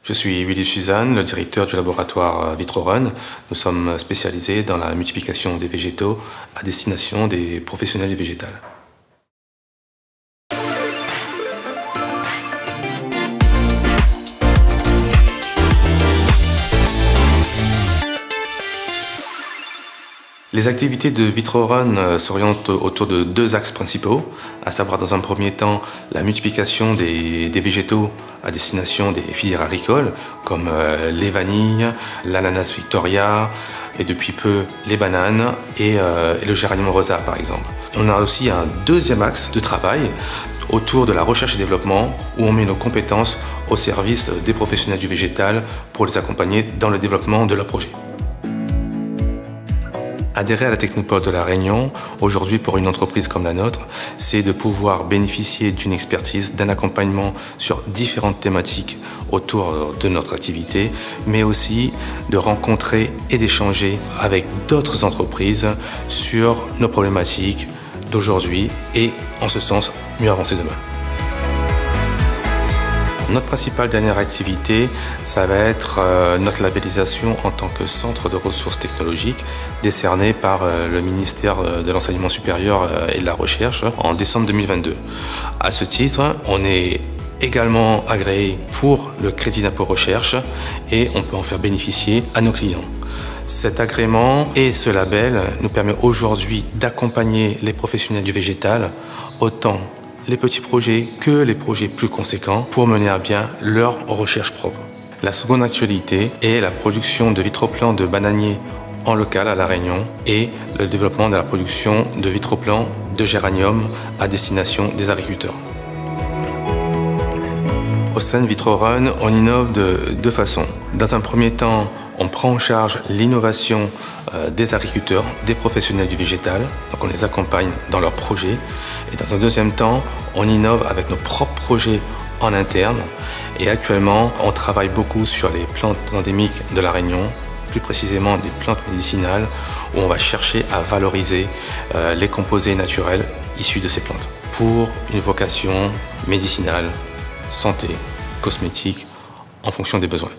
Je suis Willy Suzanne, le directeur du laboratoire VitroRun. Nous sommes spécialisés dans la multiplication des végétaux à destination des professionnels du végétal. Les activités de VitroRun s'orientent autour de deux axes principaux, à savoir dans un premier temps la multiplication des végétaux à destination des filières agricoles, comme les vanilles, l'ananas Victoria et depuis peu les bananes et le géranium rosa par exemple. On a aussi un deuxième axe de travail autour de la recherche et développement où on met nos compétences au service des professionnels du végétal pour les accompagner dans le développement de leurs projets. Adhérer à la Technopole de La Réunion, aujourd'hui pour une entreprise comme la nôtre, c'est de pouvoir bénéficier d'une expertise, d'un accompagnement sur différentes thématiques autour de notre activité, mais aussi de rencontrer et d'échanger avec d'autres entreprises sur nos problématiques d'aujourd'hui et, en ce sens, mieux avancer demain. Notre principale dernière activité, ça va être notre labellisation en tant que centre de ressources technologiques décerné par le ministère de l'Enseignement supérieur et de la Recherche en décembre 2022. À ce titre, on est également agréé pour le crédit d'impôt recherche et on peut en faire bénéficier à nos clients. Cet agrément et ce label nous permet aujourd'hui d'accompagner les professionnels du végétal autant les petits projets que les projets plus conséquents pour mener à bien leurs recherches propres. La seconde actualité est la production de vitroplans de bananiers en local à La Réunion et le développement de la production de vitroplans de géranium à destination des agriculteurs. Au sein de VitroRun, on innove de deux façons. Dans un premier temps, on prend en charge l'innovation des agriculteurs, des professionnels du végétal, donc on les accompagne dans leurs projets. Et dans un deuxième temps, on innove avec nos propres projets en interne. Et actuellement, on travaille beaucoup sur les plantes endémiques de La Réunion, plus précisément des plantes médicinales, où on va chercher à valoriser les composés naturels issus de ces plantes pour une vocation médicinale, santé, cosmétique, en fonction des besoins.